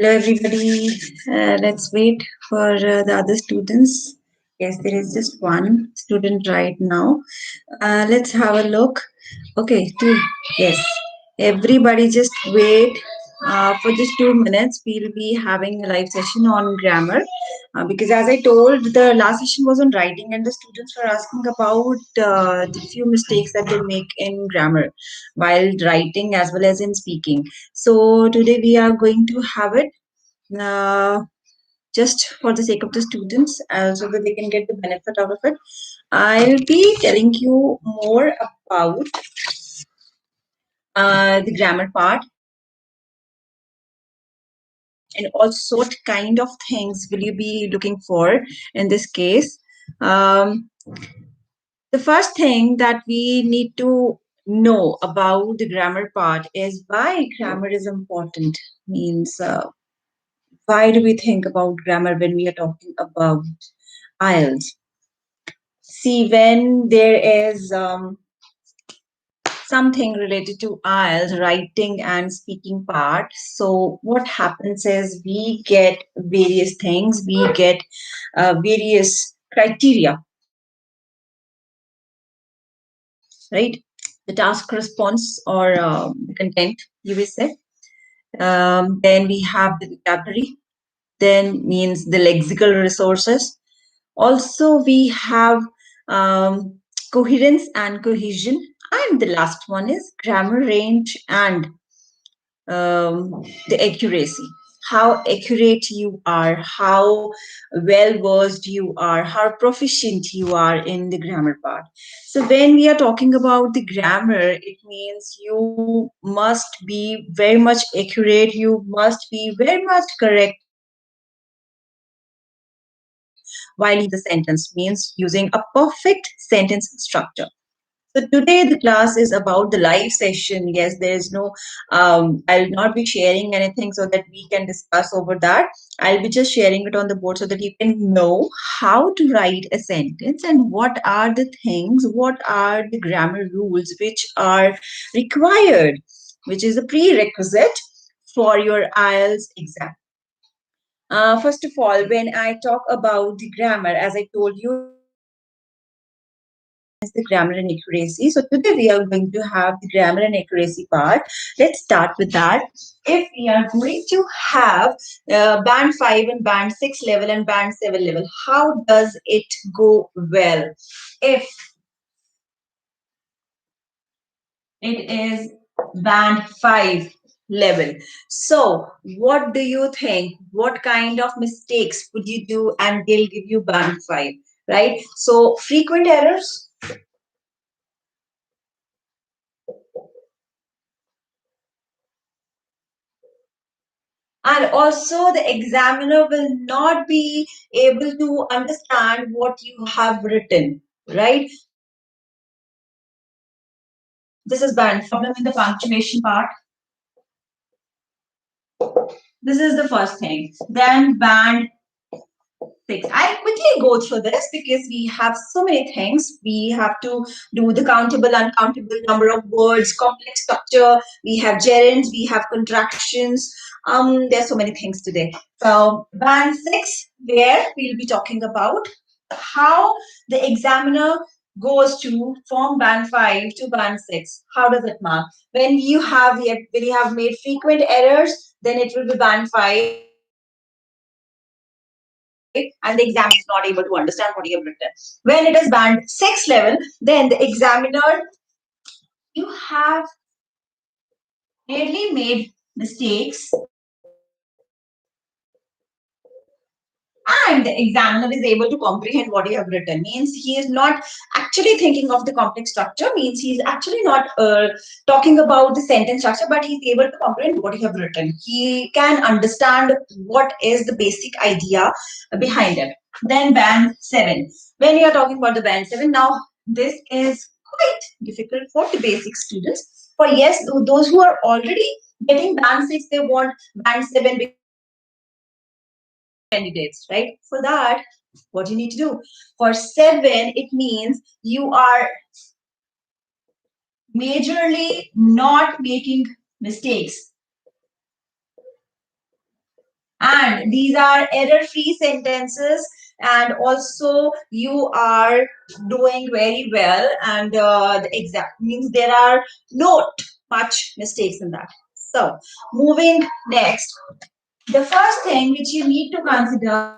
Hello, everybody. Let's wait for the other students. Yes, there is just one student right now. Let's have a look. Okay, two. Yes, everybody just wait for just 2 minutes. We'll be having a live session on grammar because, as I told, the last session was on writing, and the students were asking about the few mistakes that they make in grammar while writing as well as in speaking. So today we are going to have it uh, just for the sake of the students so that they can get the benefit out of it. I'll be telling you more about the grammar part and also what kind of things will you be looking for in this case. Um, the first thing that we need to know about the grammar part is why grammar is important. Means why do we think about grammar when we are talking about IELTS? See, when there is something related to IELTS, writing and speaking part, so what happens is we get various things, we get various criteria, right? The task response or the content, you will say. Then we have the vocabulary, then means the lexical resources. Also, we have coherence and cohesion. And the last one is grammar range and the accuracy. How accurate you are, how well versed you are, how proficient you are in the grammar part. So, when we are talking about the grammar, it means you must be very much accurate, you must be very much correct while using the sentence, means using a perfect sentence structure. So today the class is about the live session. Yes, there is no, I'll not be sharing anything so that we can discuss over that. I'll be just sharing it on the board so that you can know how to write a sentence and what are the things, what are the grammar rules which are required, which is a prerequisite for your IELTS exam. First of all, when I talk about the grammar, as I told you, the grammar and accuracy. So today we are going to have the grammar and accuracy part. Let's start with that. If we are going to have band 5 and band 6 level and band 7 level, how does it go well? If it is band 5 level. So, what do you think? What kind of mistakes would you do and they'll give you band 5, right? So, frequent errors, and also the examiner will not be able to understand what you have written, right? This is band problem in the punctuation part. This is the first thing. Then band 6. I'll quickly go through this because we have so many things. We have to do the countable, uncountable number of words, complex structure. We have gerunds, we have contractions. There's so many things today. So band 6, where we'll be talking about how the examiner goes to from band 5 to band 6. How does it mark? When you have made frequent errors, then it will be band 5 and the examiner is not able to understand what you have written. When it is band 6 level, then the examiner, you have clearly made mistakes and the examiner is able to comprehend what you have written, means he is not actually thinking of the complex structure, means he is actually not talking about the sentence structure, but he's able to comprehend what you have written. He can understand what is the basic idea behind it. Then band 7, when you are talking about the band 7, now this is quite difficult for the basic students. For yes, those who are already getting band 6, they want band 7 because they are the candidates, right? For that, what you need to do for 7, it means you are majorly not making mistakes. And these are error-free sentences, and also you are doing very well, and the exact means there are not much mistakes in that. So moving next, the first thing which you need to consider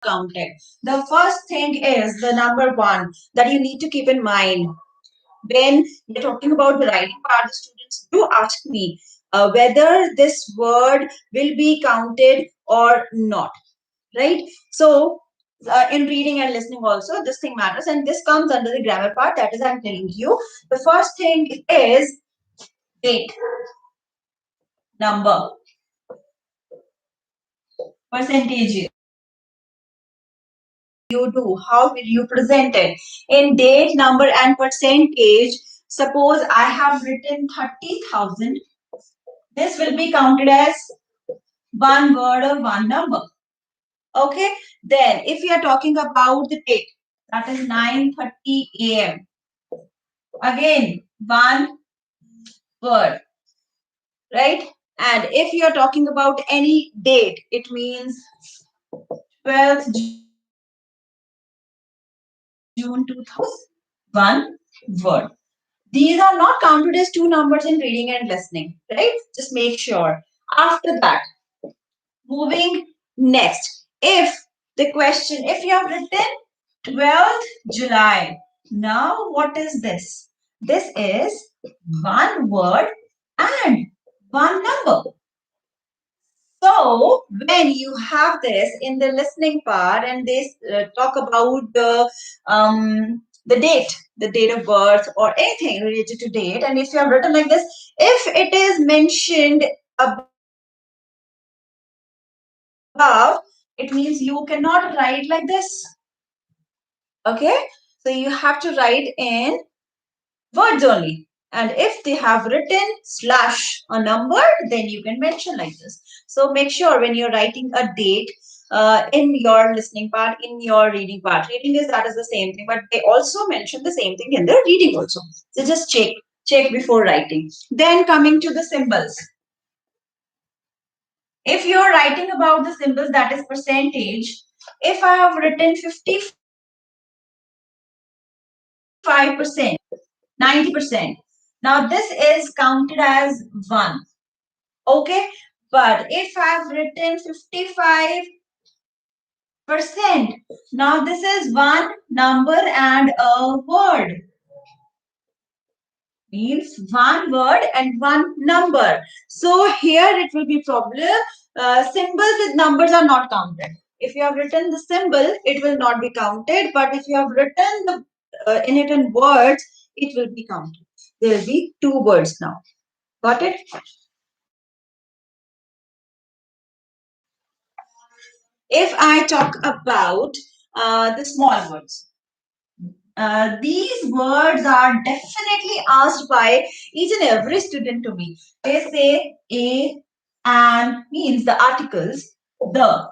counted. The first thing is the number one that you need to keep in mind when we're talking about the writing part. The students do ask me whether this word will be counted or not, right? So in reading and listening also this thing matters, and this comes under the grammar part. That is, I'm telling you, the first thing is date, number, percentage. You do, how will you present it in date, number and percentage? Suppose I have written 30,000, this will be counted as one word or one number. Okay, then if we are talking about the date, that is 9:30 a.m., again one word, right? And if you are talking about any date, it means 12th June 2000, one word. These are not counted as two numbers in reading and listening, right? Just make sure. After that, moving next, if the question, if you have written 12th July, now what is this? This is one word and one number. So when you have this in the listening part, and they talk about the date of birth or anything related to date, and if you have written like this, if it is mentioned above, it means you cannot write like this. Okay, so you have to write in words only. And if they have written slash a number, then you can mention like this. So make sure when you're writing a date in your listening part, in your reading part, reading is that is the same thing, but they also mention the same thing in the reading also. So just check before writing. Then coming to the symbols. If you're writing about the symbols, that is percentage. If I have written 55%, 90%, now this is counted as 1. Okay, but if I've written 55%, now this is one number and a word. Means one word and one number. So here it will be problem. Symbols with numbers are not counted. If you have written the symbol, it will not be counted. But if you have written the in it in words, it will be counted. There will be two words now. Got it? If I talk about the small words, these words are definitely asked by each and every student to me. They say a and means the articles, the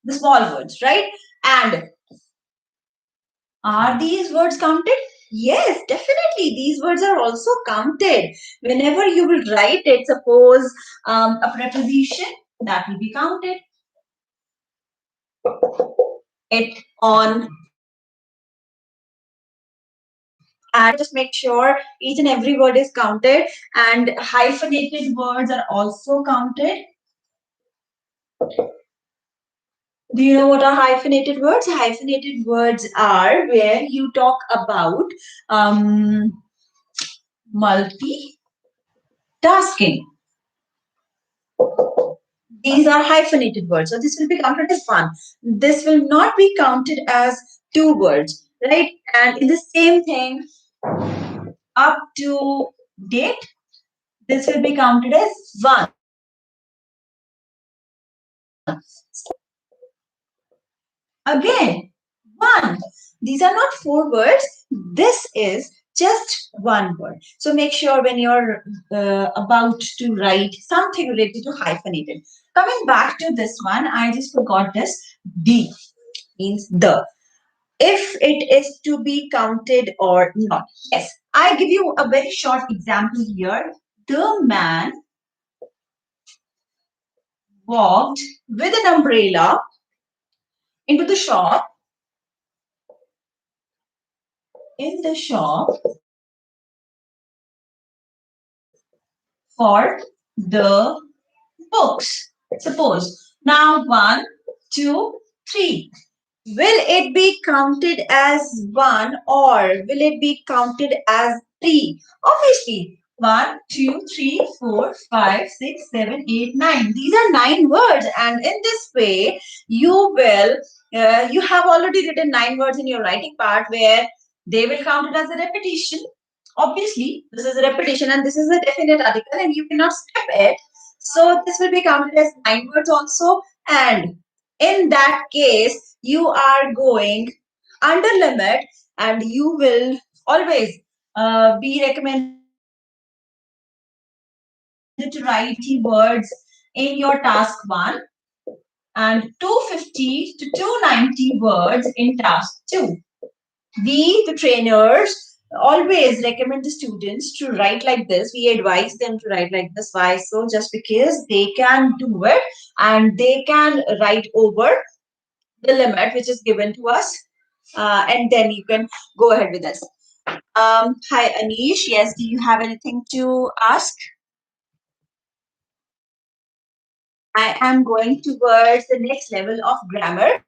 the small words, right? And are these words counted? Yes, definitely. These words are also counted. Whenever you will write it, suppose a preposition, that will be counted. It on, and just make sure each and every word is counted, and hyphenated words are also counted. Do you know what are hyphenated words? Hyphenated words are where you talk about um, multitasking. These are hyphenated words, so this will be counted as one. This will not be counted as two words, right? And in the same thing, up to date, this will be counted as one. Again, one. These are not four words. This is just one word. So make sure when you're about to write something related to hyphenated. Coming back to this one, I just forgot this. D means the. If it is to be counted or not. Yes, I give you a very short example here. The man walked with an umbrella into the shop, in the shop for the books. Suppose now one, two, three. Will it be counted as one or will it be counted as three? Obviously, one, two, three, four, five, six, seven, eight, nine. These are nine words, and in this way, you will. You have already written nine words in your writing part where they will count it as a repetition. Obviously, this is a repetition and this is a definite article, and you cannot skip it. So this will be counted as nine words also, and in that case you are going under limit and you will always be recommended to write 250 words in your task 1 and 250 to 290 words in task 2. We, the trainers, always recommend the students to write like this. We advise them to write like this. Why? So just because they can do it and they can write over the limit which is given to us, and then you can go ahead with this. Hi Anish, yes, do you have anything to ask? I am going towards the next level of grammar.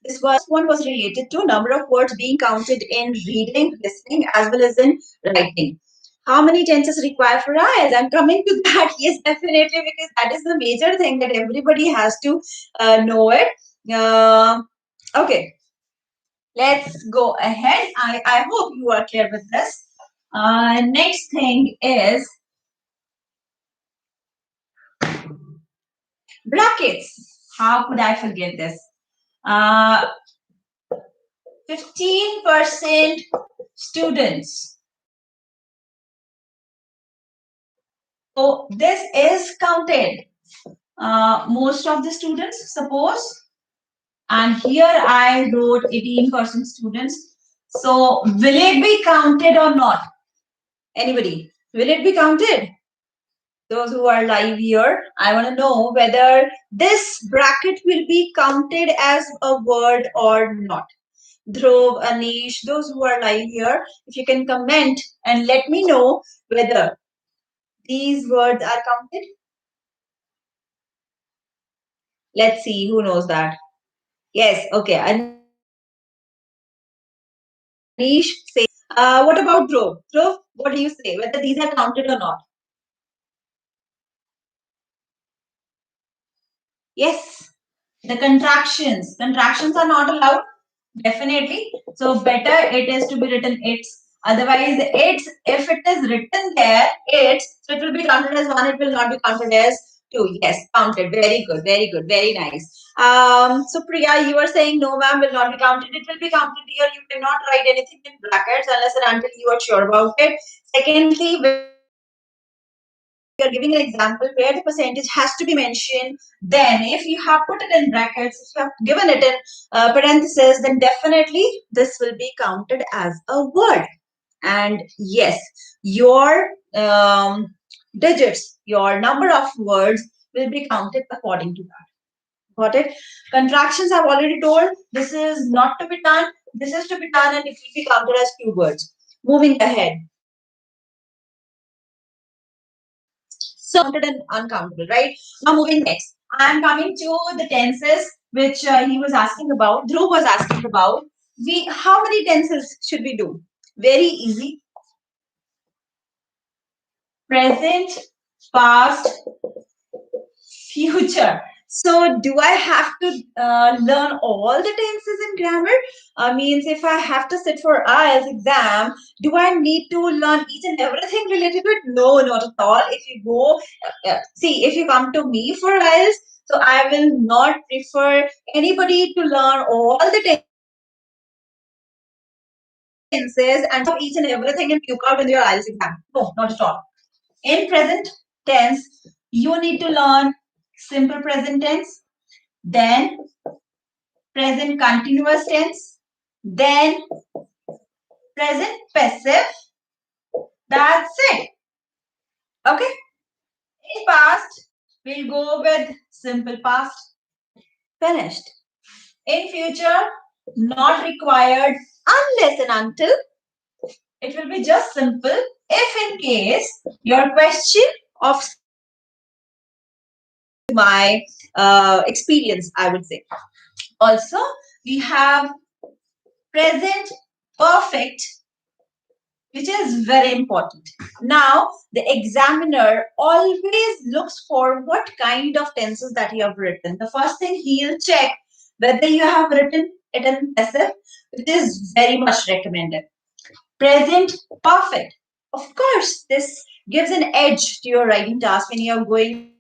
This one was related to number of words being counted in reading, listening, as well as in writing. How many tenses require for IELTS? I'm coming to that. Yes, definitely, because that is the major thing that everybody has to know it. Okay, let's go ahead. I hope you are clear with this. Next thing is brackets. How could I forget this? 15% students. So this is counted. Most of the students, suppose, and here I wrote 18% students. So will it be counted or not? Anybody? Will it be counted? Those who are live here, I want to know whether this bracket will be counted as a word or not. Dhruv, Anish, those who are live here, if you can comment and let me know whether these words are counted. Let's see who knows that. Yes, okay. Anish say, what about Dhruv? Dhruv, what do you say? Whether these are counted or not? Yes, the contractions. Contractions are not allowed. Definitely. So better it is to be written it's. Otherwise, it's, if it is written there, it's, so it will be counted as one, it will not be counted as two. Yes, counted. Very good, very good, very nice. So Priya, you are saying no, ma'am, will not be counted. It will be counted here. You cannot write anything in brackets unless and until you are sure about it. Secondly, when you are giving an example where the percentage has to be mentioned, then if you have put it in brackets, if you have given it in parentheses, then definitely this will be counted as a word. And yes, your digits, your number of words will be counted according to that. Got it? Contractions I've already told. This is not to be done. This is to be done, and it will be counted as two words. Moving ahead. So counted and uncountable, right? Now moving next. I am coming to the tenses which he was asking about. Dhruv was asking about. How many tenses should we do? Very easy. Present, past, future. So do I have to learn all the tenses in grammar? Means if I have to sit for IELTS exam, do I need to learn each and everything related to it? No, not at all. If you go, see, if you come to me for IELTS, so I will not prefer anybody to learn all the tenses and each and everything and puke out in your IELTS exam. No, not at all. In present tense, you need to learn simple present tense, then present continuous tense, then present passive. That's it. Okay. In We'll go with simple past. Finished. In future, not required unless and until it will be just simple. If in case your question of my experience, I would say. Also, we have present perfect, which is very important. Now, the examiner always looks for what kind of tenses that you have written. The first thing he'll check whether you have written it in passive, which is very much recommended. Present perfect. Of course, this gives an edge to your writing task when you're going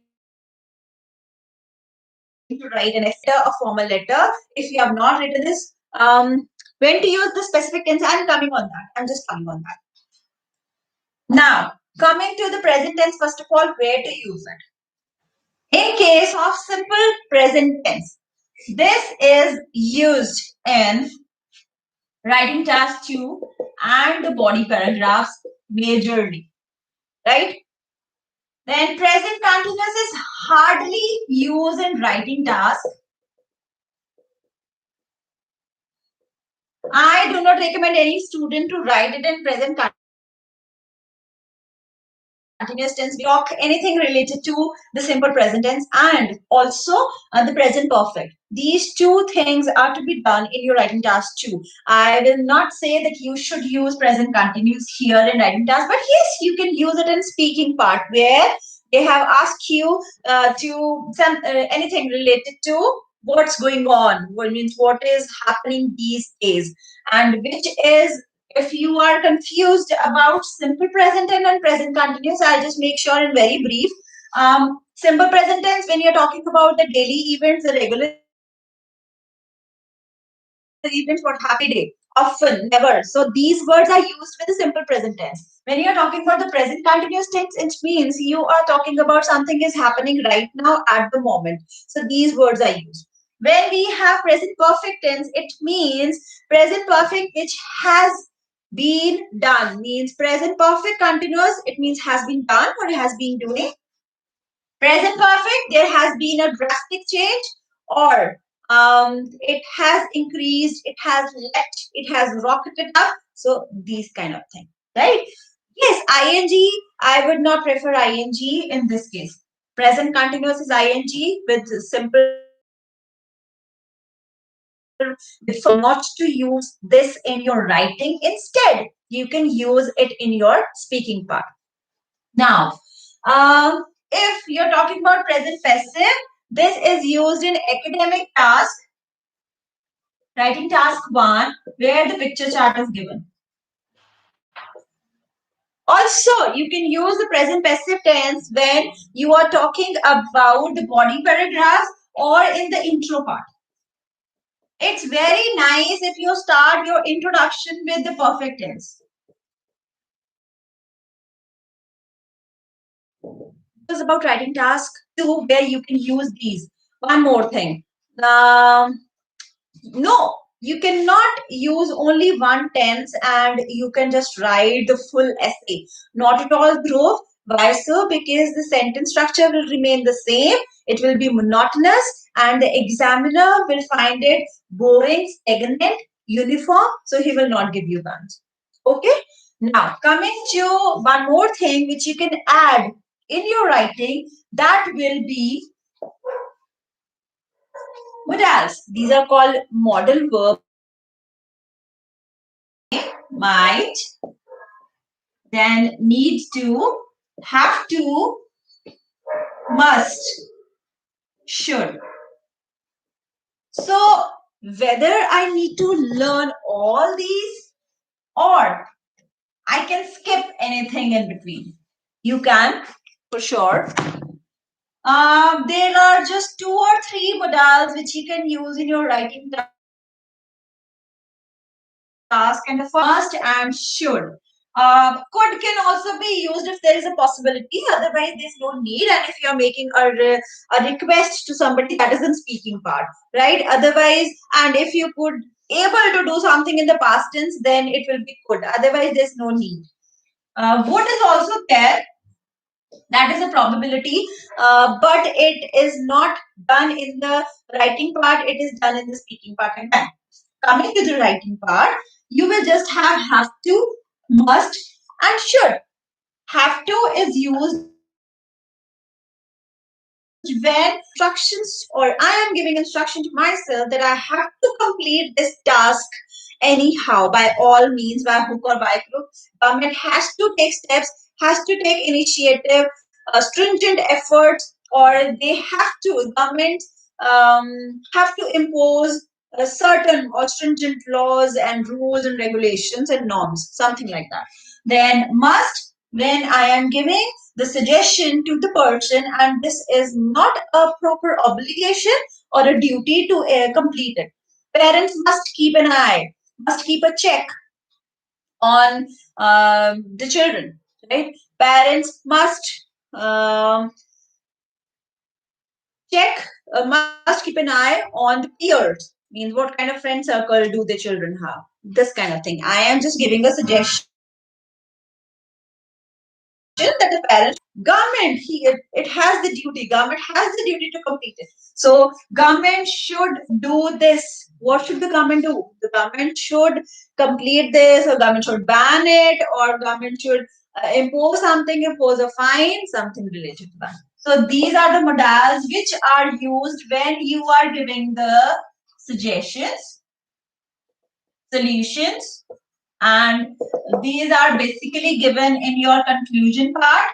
to write an essay, a formal letter. If you have not written this, when to use the specific tense, I'm coming on that. I'm just coming on that. Now, coming to the present tense, first of all, where to use it? In case of simple present tense, this is used in writing task 2 and the body paragraphs majorly, right? Then present continuous is hardly used in writing task. I do not recommend any student to write it in present continuous tense. We talk anything related to the simple present tense and also the present perfect. These two things are to be done in your writing task too. I will not say that you should use present continuous here in writing task, but yes, you can use it in speaking part where they have asked you to some anything related to what's going on, what means what is happening these days, and which is if you are confused about simple present tense and present continuous, I'll just make sure in very brief. Simple present tense, when you're talking about the daily events, the regular events, what happens every day, often, never. So these words are used with the simple present tense. When you're talking about the present continuous tense, it means you are talking about something is happening right now at the moment. So these words are used. When we have present perfect tense, it means present perfect which has been done, means present perfect continuous, it means has been done or has been doing. Present perfect, there has been a drastic change or it has increased, it has left, it has rocketed up. So these kind of things, right? Yes, ing, I would not prefer ing in this case. Present continuous is ing with simple with not to use this in your writing. Instead, you can use it in your speaking part. Now, if you're talking about present passive, this is used in academic task, writing task 1, where the picture chart is given. Also, you can use the present passive tense when you are talking about the body paragraphs or in the intro part. It's very nice if you start your introduction with the perfect tense. Is about writing task 2 where you can use these. One more thing. No, you cannot use only one tense and you can just write the full essay. Not at all, Dhruv. Why so? Because the sentence structure will remain the same. It will be monotonous and the examiner will find it boring, stagnant, uniform. So he will not give you that. Okay. Now, coming to one more thing which you can add in your writing, that will be modals. These are called modal verbs. Might, then need to, have to, must, should. So, whether I need to learn all these or I can skip anything in between, you can for sure. There are just 2 or 3 modals which you can use in your writing task, and the first and should. Could can also be used if there is a possibility. Otherwise, there's no need. And if you are making a request to somebody, that is in speaking part, right? Otherwise, and if you could able to do something in the past tense, then it will be good. Otherwise, there's no need. Would is also there. That is a probability, but it is not done in the writing part, it is done in the speaking part. And then coming to the writing part, you will just have to, must, and should. Have to is used when instructions, or I am giving instruction to myself that I have to complete this task anyhow, by all means, by hook or by crook. Government has to take steps, has to take initiative, stringent efforts, or they have to, government have to impose certain or stringent laws and rules and regulations and norms, something like that. Then must, when I am giving the suggestion to the person and this is not a proper obligation or a duty to complete it. Parents must keep an eye, must keep a check on the children, right? Parents must check, must keep an eye on the peers. Means what kind of friend circle do the children have? This kind of thing. I am just giving a suggestion that the parents, government, it has the duty. Government has the duty to complete it. So government should do this. What should the government do? The government should complete this, or government should ban it, or government should impose something, impose a fine, something related to that. So these are the modals which are used when you are giving the suggestions, solutions, and these are basically given in your conclusion part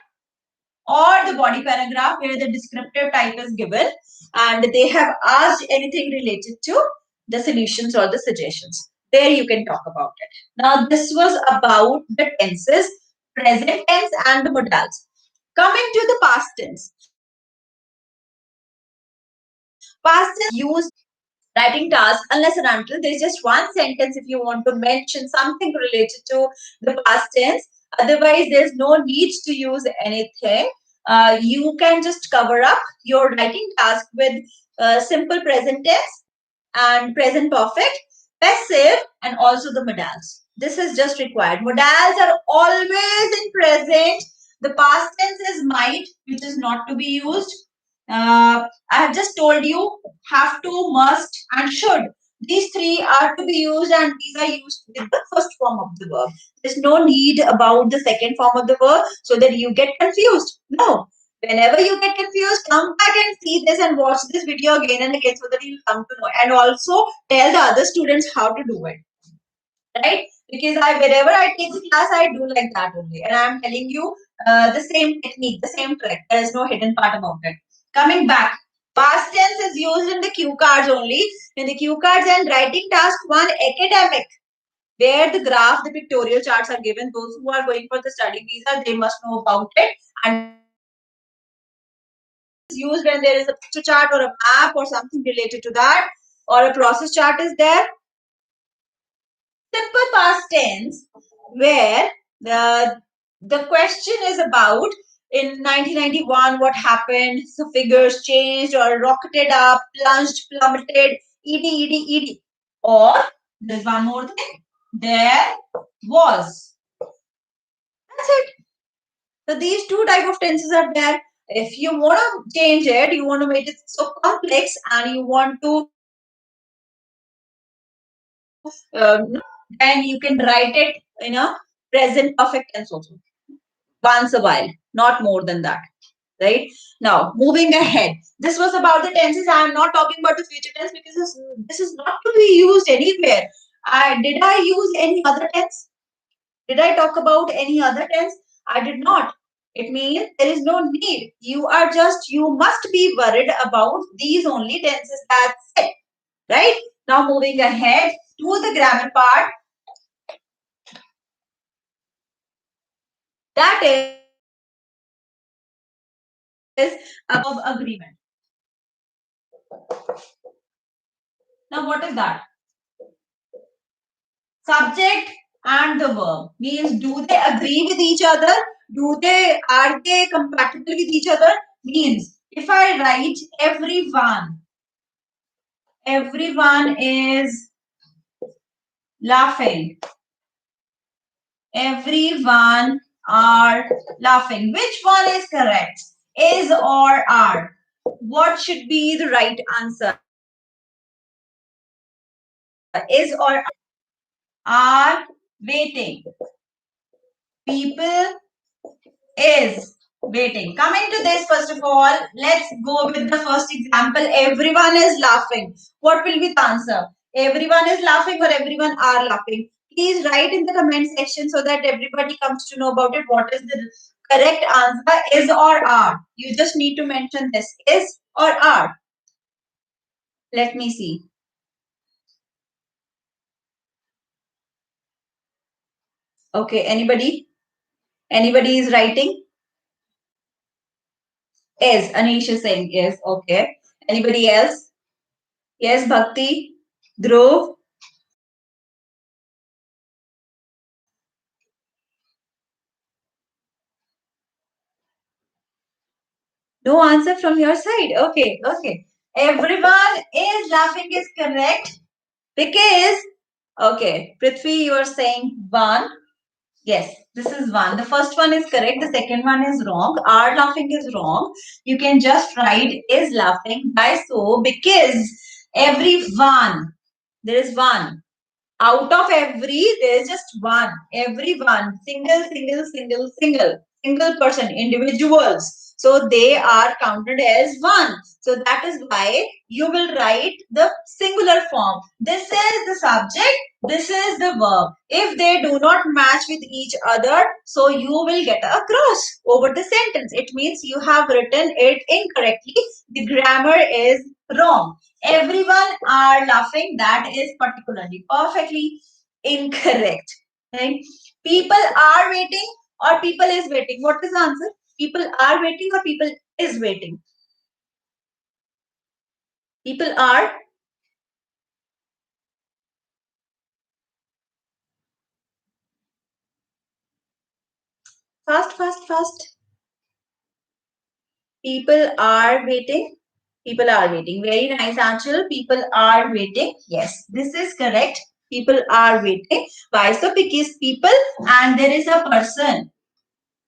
or the body paragraph where the descriptive type is given and they have asked anything related to the solutions or the suggestions. There you can talk about it. Now, this was about the tenses, present tense and the modals. Coming to the past tense. Past tense use writing task unless and until there is just one sentence if you want to mention something related to the past tense. Otherwise, there's no need to use anything. You can just cover up your writing task with simple present tense and present perfect, passive, and also the modals. This is just required. Modals are always in present. The past tense is might, which is not to be used. I have just told you have to, must, and should. These three are to be used, and these are used with the first form of the verb. There's no need about the second form of the verb so that you get confused. No. Whenever you get confused, come back and see this and watch this video again and again so that you'll come to know. And also tell the other students how to do it. Right? Because whenever I take the class, I do like that only. And I'm telling you the same technique, the same trick. There is no hidden part about it. Coming back, past tense is used in the cue cards only. In the cue cards and writing task one, academic, where the graph, the pictorial charts are given. Those who are going for the study visa, they must know about it. And used when there is a picture chart or a map or something related to that, or a process chart is there. Simple past tense, where the question is about in 1991 what happened, so figures changed or rocketed up, plunged, plummeted, ed. Or there's one more thing, there was. That's it. So these two type of tenses are there. If you want to change it, you want to make it so complex and you want to then you can write it in a present perfect tense also. Once a while, not more than that. Right? Now, moving ahead. This was about the tenses. I am not talking about the future tense because this is not to be used anywhere. Did I use any other tense? Did I talk about any other tense? I did not. It means there is no need. You must be worried about these only tenses. That's it. Right? Now, moving ahead to the grammar part. That is above agreement. Now, what is that? Subject and the verb means do they agree with each other? Are they compatible with each other? Means if I write everyone is laughing. Everyone are laughing. Which one is correct? Is or are? What should be the right answer? Is or are waiting. People is waiting. Coming to this, first of all, let's go with the first example. Everyone is laughing. What will be the answer? Everyone is laughing or everyone are laughing? Please write in the comment section so that everybody comes to know about it. What is the correct answer? Is or are? You just need to mention this. Is or are? Let me see. Okay, anybody? Anybody is writing? Is. Anish is saying is. Okay. Anybody else? Yes, Bhakti? Dhruv? No answer from your side. Okay, okay. Everyone is laughing is correct because, okay, Prithvi, you are saying one. Yes, this is one. The first one is correct. The second one is wrong. Are laughing is wrong. You can just write is laughing. Why so? Because everyone, there is one. Out of every, there is just one. Everyone, single person, individuals. So they are counted as one. So that is why you will write the singular form. This is the subject, this is the verb. If they do not match with each other, so you will get a cross over the sentence. It means you have written it incorrectly. The grammar is wrong. Everyone are laughing. That is particularly perfectly incorrect. Right? People are waiting or people is waiting. What is the answer? People are waiting or people is waiting? People are. Fast, fast, fast. People are waiting. People are waiting. Very nice answer. People are waiting. Yes, this is correct. People are waiting. Why so? Because people and there is a person.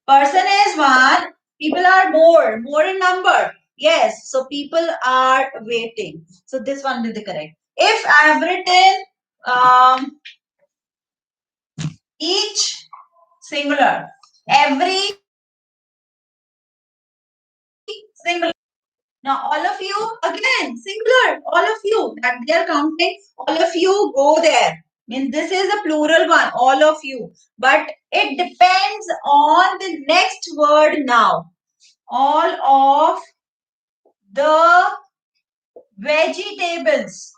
Person is one. People are more in number. Yes, so people are waiting. So this one will be correct. If I have written each singular, every singular. Now all of you again singular. All of you that they are counting. All of you go there. Means this is a plural one. All of you. But it depends on the next word now. All of the vegetables.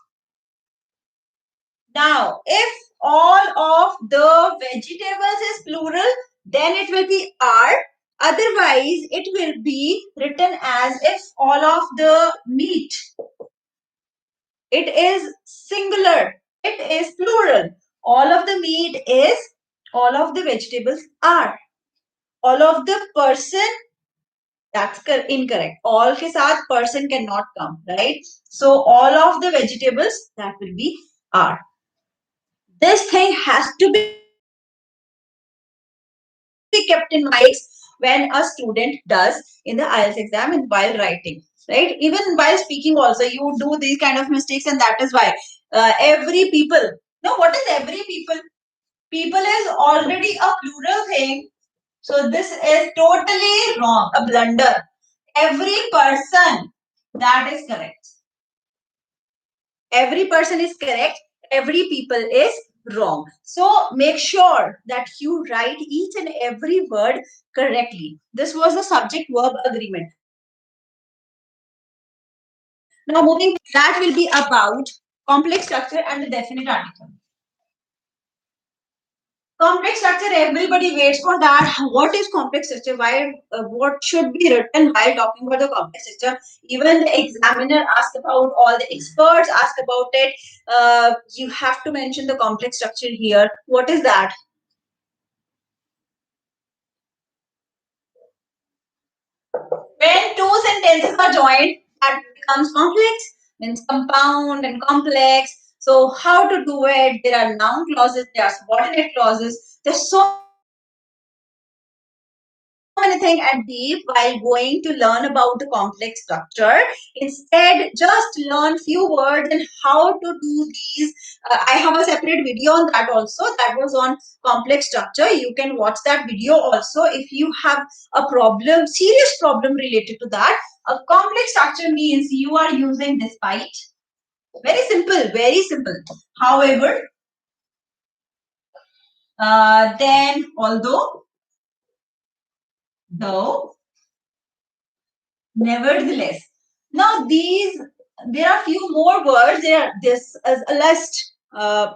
Now, if all of the vegetables is plural, then it will be are. Otherwise, it will be written as if all of the meat. It is singular. It is plural. All of the meat is, all of the vegetables are. All of the person, that's incorrect. All के साथ person cannot come, right? So all of the vegetables, that will be are. This thing has to be kept in mind when a student does in the IELTS exam and while writing, right? Even while speaking also, you do these kind of mistakes and that is why every people, no, what is every people? People is already a plural thing. So this is totally wrong, a blunder. Every person, that is correct. Every person is correct, every people is wrong. So make sure that you write each and every word correctly. This was the subject verb agreement. Now moving, that will be about complex structure and the definite article. Complex structure, everybody waits for that. What is complex structure? Why? What should be written while talking about the complex structure? Even the examiner asked about, all the experts ask about it. You have to mention the complex structure here. What is that? When two sentences are joined, that becomes complex. Means compound and complex. So how to do it? There are noun clauses, there are subordinate clauses. There's so anything at deep while going to learn about the complex structure. Instead, just learn few words and how to do these. I have a separate video on that also. That was on complex structure. You can watch that video also if you have a problem, serious problem related to that. A complex structure means you are using despite. Very simple, very simple. However, then although, though, nevertheless. Now these, there are few more words. This is a list,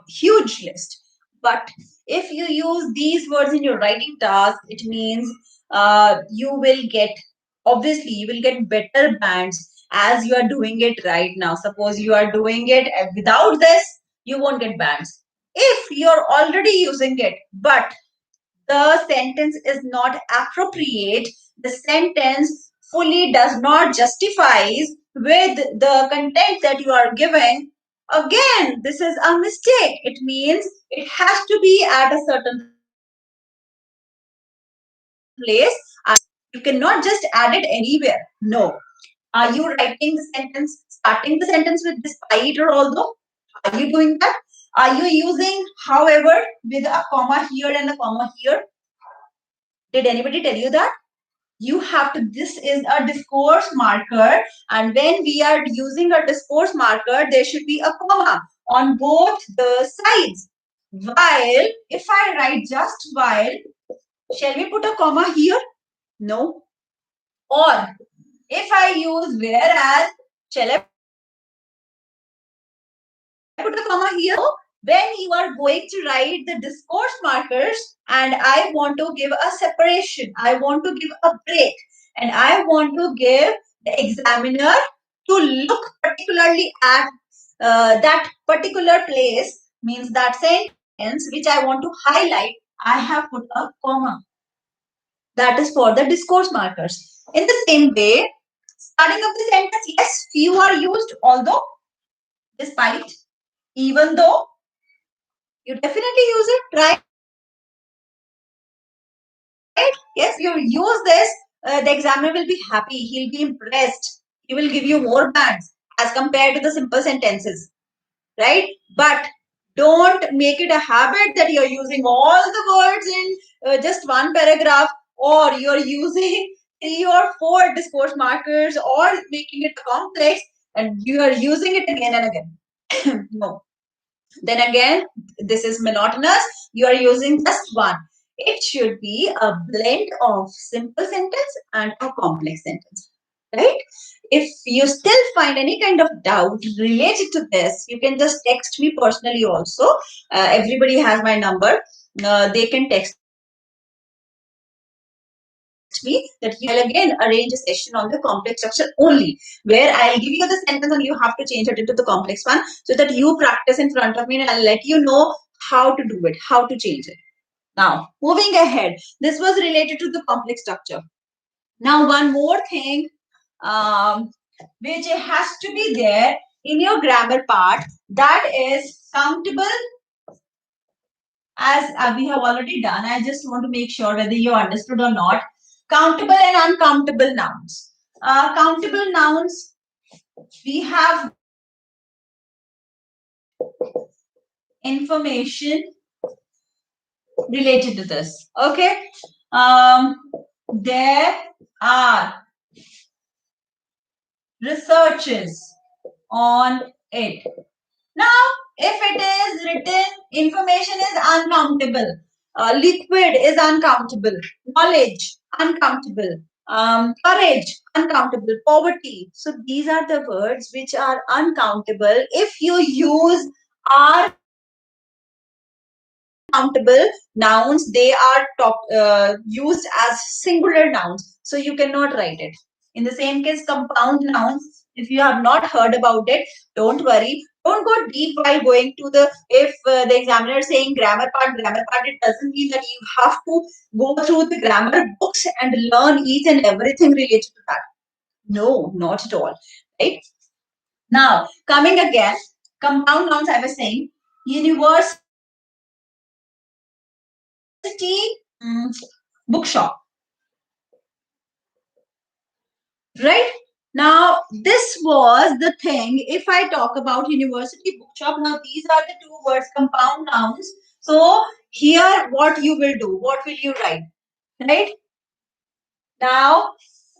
huge list. But if you use these words in your writing task, it means you will get, obviously you will get better bands as you are doing it right now. Suppose you are doing it without this, you won't get bands. If you're already using it, but the sentence is not appropriate, the sentence fully does not justifies with the content that you are giving, again, this is a mistake. It means it has to be at a certain place. You cannot just add it anywhere. No. Are you writing the sentence, starting the sentence with despite or although? Are you doing that? Are you using however with a comma here and a comma here? Did anybody tell you that? You have to, this is a discourse marker, and when we are using a discourse marker, there should be a comma on both the sides. While, if I write just while, shall we put a comma here? No. Or if I use whereas, shall I put a comma here? When you are going to write the discourse markers and I want to give a separation, I want to give a break, and I want to give the examiner to look particularly at that particular place, means that sentence which I want to highlight, I have put a comma. That is for the discourse markers. In the same way, starting of the sentence, yes, few are used, although, despite, even though, you definitely use it, right? Yes, you use this, the examiner will be happy, he'll be impressed, he will give you more bands as compared to the simple sentences, right? But don't make it a habit that you're using all the words in just one paragraph, or you're using 3 or 4 discourse markers, or making it complex and you are using it again and again. No. Then again, this is monotonous. You are using just one. It should be a blend of simple sentence and a complex sentence, right? If you still find any kind of doubt related to this, you can just text me personally also. Everybody has my number. They can text me that you will again arrange a session on the complex structure only, where I'll give you the sentence and you have to change it into the complex one so that you practice in front of me and I'll let you know how to do it, how to change it. Now, moving ahead, this was related to the complex structure. Now, one more thing which has to be there in your grammar part, that is countable. As we have already done, I just want to make sure whether you understood or not. Countable and uncountable nouns. Countable nouns, we have information related to this. Okay. There are researches on it. Now, if it is written, information is uncountable. Liquid is uncountable. Knowledge, uncountable. Courage, uncountable. Poverty. So these are the words which are uncountable. If you use are countable nouns, they are used as singular nouns. So you cannot write it. In the same case, compound nouns, if you have not heard about it, don't worry. Don't go deep while going to the, if the examiner is saying grammar part, it doesn't mean that you have to go through the grammar books and learn each and everything related to that. No, not at all. Right? Now, coming again, compound nouns, I was saying, university, bookshop. right? Now, this was the thing. If I talk about university bookshop, now these are the two words, compound nouns. So here, what you will do? What will you write? Right? Now,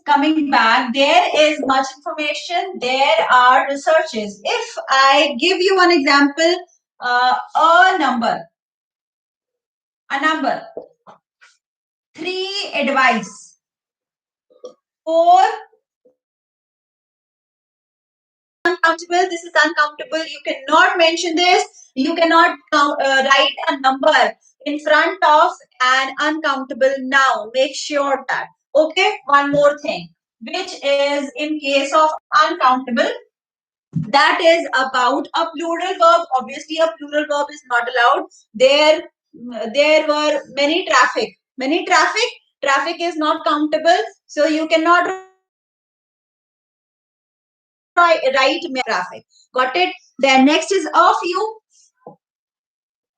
coming back, there is much information. There are researches. If I give you an example, a number, three, advice, four, uncountable. This is uncountable. You cannot mention this. You cannot write a number in front of an uncountable noun. Make sure that. Okay. One more thing, which is in case of uncountable, that is about a plural verb. Obviously, a plural verb is not allowed. There were many traffic. Many traffic. Traffic is not countable. So you cannot write traffic. Got it? Then next is a few,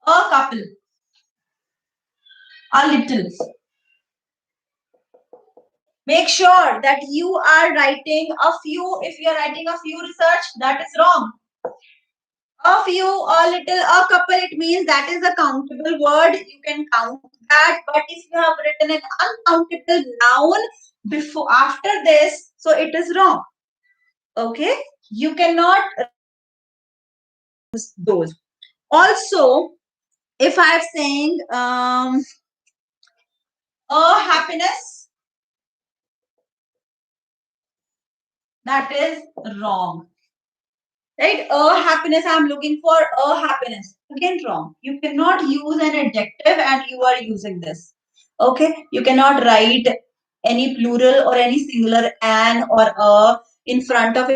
a couple, a little. Make sure that you are writing a few. If you are writing a few research, that is wrong. A few, a little, a couple, it means that is a countable word. You can count that. But if you have written an uncountable noun before, after this, so it is wrong. Okay? You cannot use those. Also, if I'm saying a happiness, that is wrong. Right? A happiness, I'm looking for a happiness. Again, wrong. You cannot use an adjective and you are using this. Okay? You cannot write any plural or any singular an or a in front of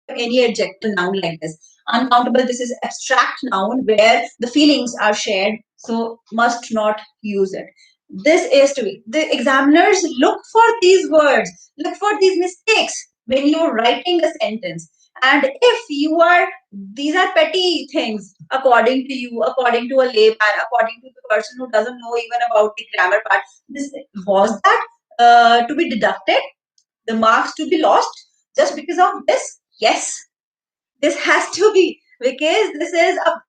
any adjective noun like this. Uncountable, this is abstract noun where the feelings are shared, so must not use it. This is to be. The examiners look for these words, look for these mistakes when you're writing a sentence. And if you are, these are petty things according to you, according to a layman, according to the person who doesn't know even about the grammar part. This was that to be deducted, the marks to be lost just because of this? Yes, this has to be because this is a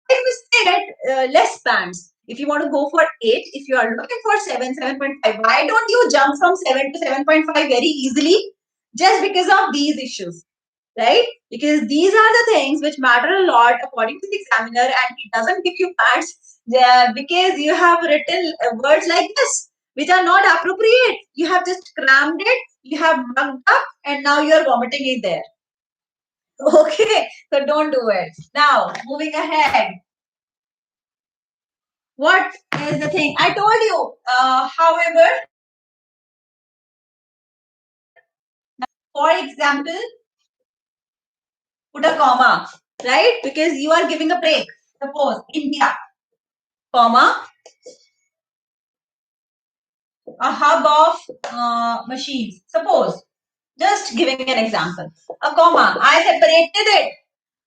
big mistake. Less bands. If you want to go for 8, if you are looking for 7, 7.5, why don't you jump from 7 to 7.5 very easily? Just because of these issues, right? Because these are the things which matter a lot according to the examiner, and he doesn't give you marks because you have written words like this, which are not appropriate. You have just crammed it, you have mugged up, and now you are vomiting it there. Okay, so don't do it. Now, moving ahead. What is the thing? I told you, however, for example, put a comma, right? Because you are giving a break. Suppose India, comma, a hub of machines. Suppose, just giving an example, a comma, I separated it.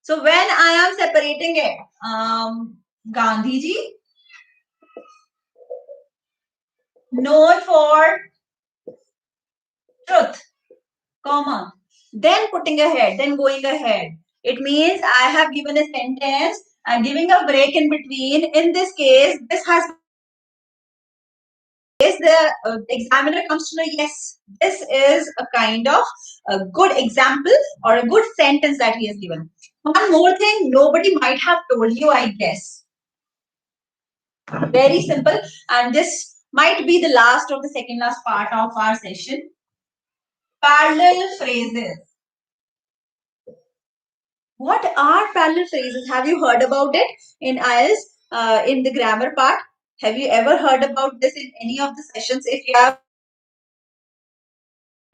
So when I am separating it, Gandhiji, known for truth, comma, then putting ahead, then going ahead. It means I have given a sentence and giving a break in between. In this case, this has the examiner comes to know, yes, this is a kind of a good example or a good sentence that he has given. One more thing, nobody might have told you, I guess. Very simple, and this might be the last of the second last part of our session. Parallel phrases. What are parallel phrases? Have you heard about it in Ielts, in the grammar part? Have you ever heard about this in any of the sessions? If you have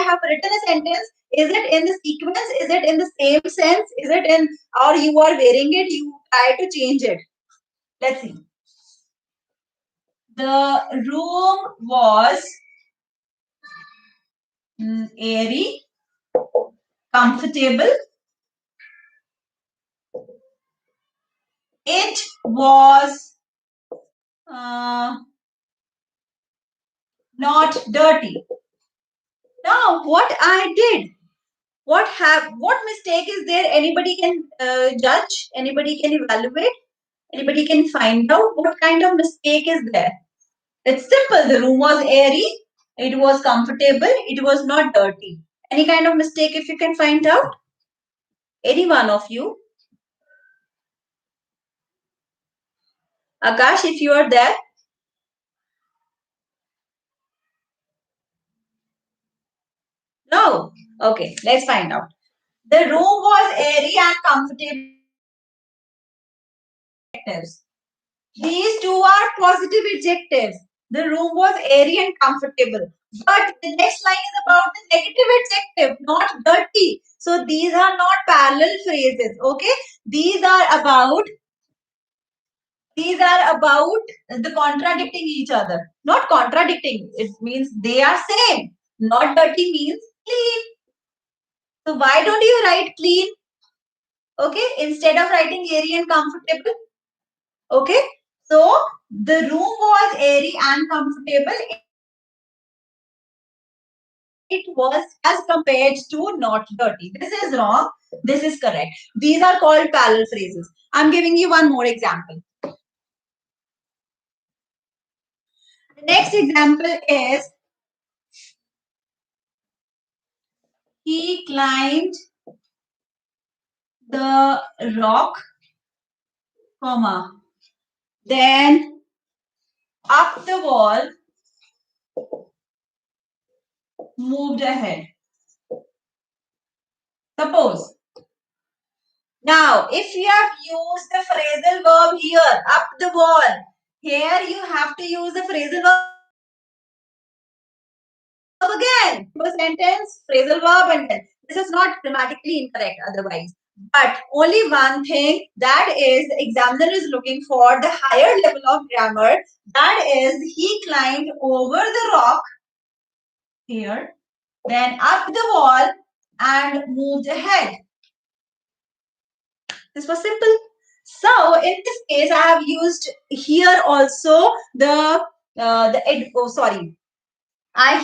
written a sentence, is it in the sequence? Is it in the same sense? Is it in, or you are wearing it, you try to change it? Let's see. The room was airy, comfortable. It was not dirty. Now, what I did, what mistake is there? Anybody can judge, anybody can evaluate, anybody can find out what kind of mistake is there. It's simple. The room was airy, it was comfortable, it was not dirty. Any kind of mistake if you can find out? Any one of you? Akash, if you are there? No? Okay, let's find out. The room was airy and comfortable. These two are positive adjectives. The room was airy and comfortable. But the next line is about the negative adjective, not dirty. So these are not parallel phrases. Okay, these are about the contradicting each other. Not contradicting. It means they are same. Not dirty means clean. So why don't you write clean? Okay, instead of writing airy and comfortable. Okay, so the room was airy and comfortable. It was as compared to not dirty. This is wrong. This is correct. These are called parallel phrases. I'm giving you one more example. The next example is he climbed the rock, comma, then up the wall, moved ahead. Suppose. Now, if you have used the phrasal verb here, up the wall, here you have to use the phrasal verb again. A sentence, phrasal verb, and then. This is not grammatically incorrect otherwise. But only one thing, that is the examiner is looking for the higher level of grammar. That is, he climbed over the rock here, then up the wall and moved ahead. This was simple. So in this case, I have used here also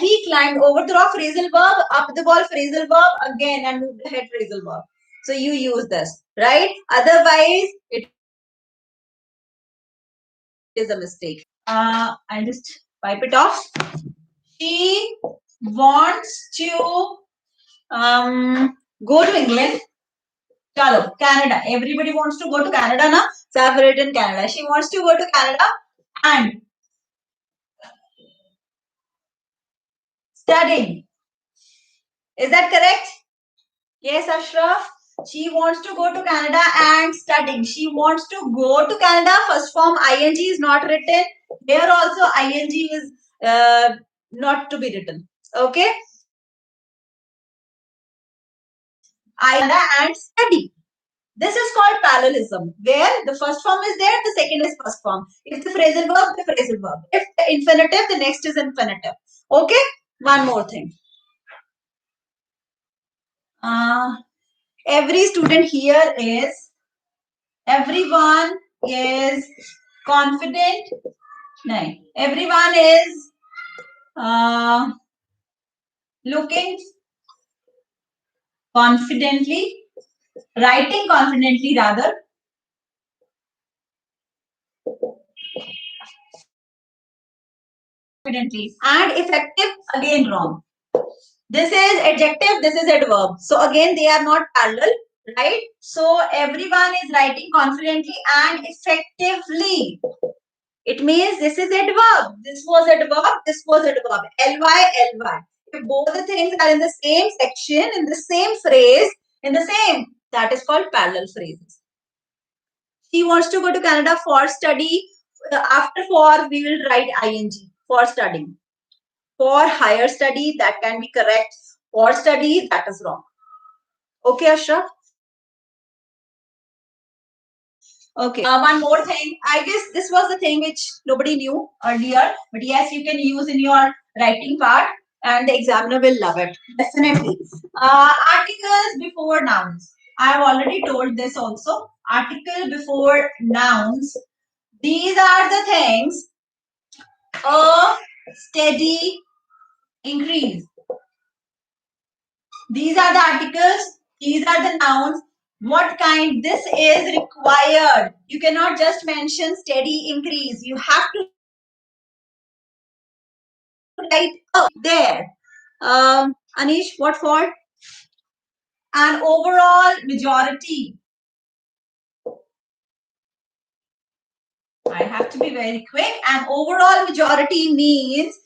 he climbed over the rock phrasal verb, up the wall phrasal verb, again and moved ahead phrasal verb. So you use this, right? Otherwise, it is a mistake. I'll just wipe it off. She wants to go to England. Chalo, Canada. Everybody wants to go to Canada, na? So I've written Canada. She wants to go to Canada and studying. Is that correct? Yes, Ashraf. She wants to go to Canada and studying. She wants to go to Canada. First form ing is not written. Here also ing is not to be written. Okay. Canada and study. This is called parallelism, where the first form is there, the second is first form. If the phrasal verb, the phrasal verb. If the infinitive, the next is infinitive. Okay. One more thing. Every student here is, everyone is confident. No, everyone is looking confidently, writing confidently rather. Confidently. And effective, again wrong. This is adjective, this is adverb. So again, they are not parallel, right? So everyone is writing confidently and effectively. It means this is adverb. This was adverb, this was adverb. Ly, ly. If both the things are in the same section, in the same phrase, in the same, that is called parallel phrases. She wants to go to Canada for study. After for, we will write ing for studying. For higher study, that can be correct. For study, that is wrong. Okay, Ashraf? Okay. One more thing. I guess this was the thing which nobody knew earlier. But yes, you can use in your writing part and the examiner will love it. Definitely. Articles before nouns. I have already told this also. Article before nouns. These are the things. A steady increase. These are the articles, these are the nouns. What kind? This is required. You cannot just mention steady increase. You have to write there. Anish, what for? An overall majority. I have to be very quick. An overall majority means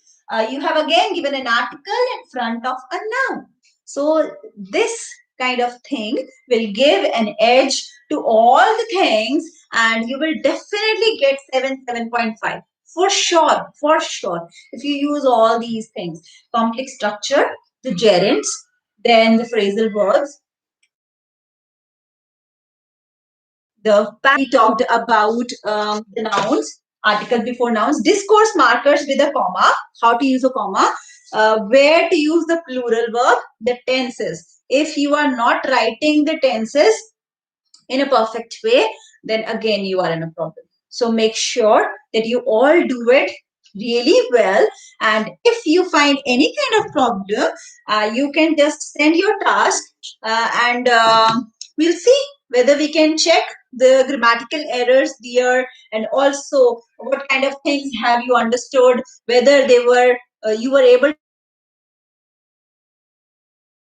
you have again given an article in front of a noun. So this kind of thing will give an edge to all the things, and you will definitely get 7.5 for sure, for sure. If you use all these things, complex structure, the gerunds, then the phrasal verbs, the we talked about the nouns, article before nouns, discourse markers with a comma, how to use a comma, where to use the plural verb, the tenses. If you are not writing the tenses in a perfect way, then again you are in a problem. So make sure that you all do it really well. And if you find any kind of problem, you can just send your task and we'll see whether we can check the grammatical errors there, and also what kind of things have you understood, whether they were you were able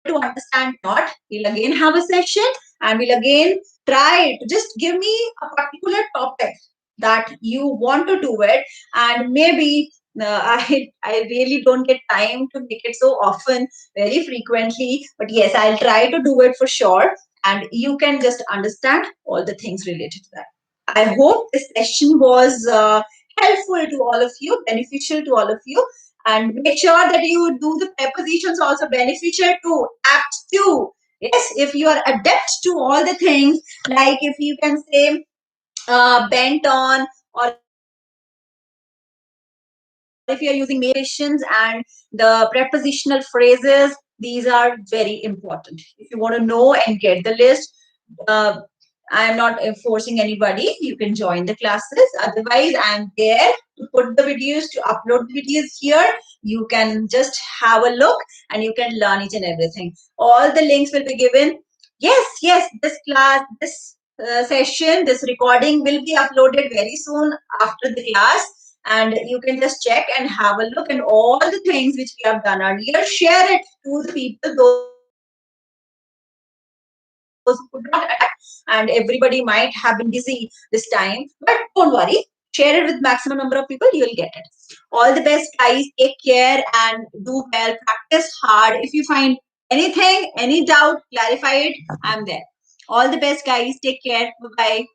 to understand or not. We'll again have a session and we'll again try to just give me a particular topic that you want to do it, and maybe I really don't get time to make it so often, very frequently, but yes, I'll try to do it for sure, and you can just understand all the things related to that. I hope this session was helpful to all of you, beneficial to all of you, and make sure that you do the prepositions also beneficial to apt to. Yes, if you are adept to all the things, like if you can say bent on, or if you're using mediations and the prepositional phrases, these are very important. If you want to know and get the list, uh, I'm not forcing anybody. You can join the classes. Otherwise, I'm there to put the videos, to upload the videos here. You can just have a look and you can learn each and everything. All the links will be given. Yes, yes, this class, this session, this recording will be uploaded very soon after the class, and you can just check and have a look, and all the things which we have done earlier, share it to the people, those who could not attend, and everybody might have been busy this time, but don't worry, share it with maximum number of people, you will get it. All the best, guys. Take care and do well. Practice hard. If you find anything, any doubt, clarify it. I'm there. All the best, guys. Take care. Bye bye.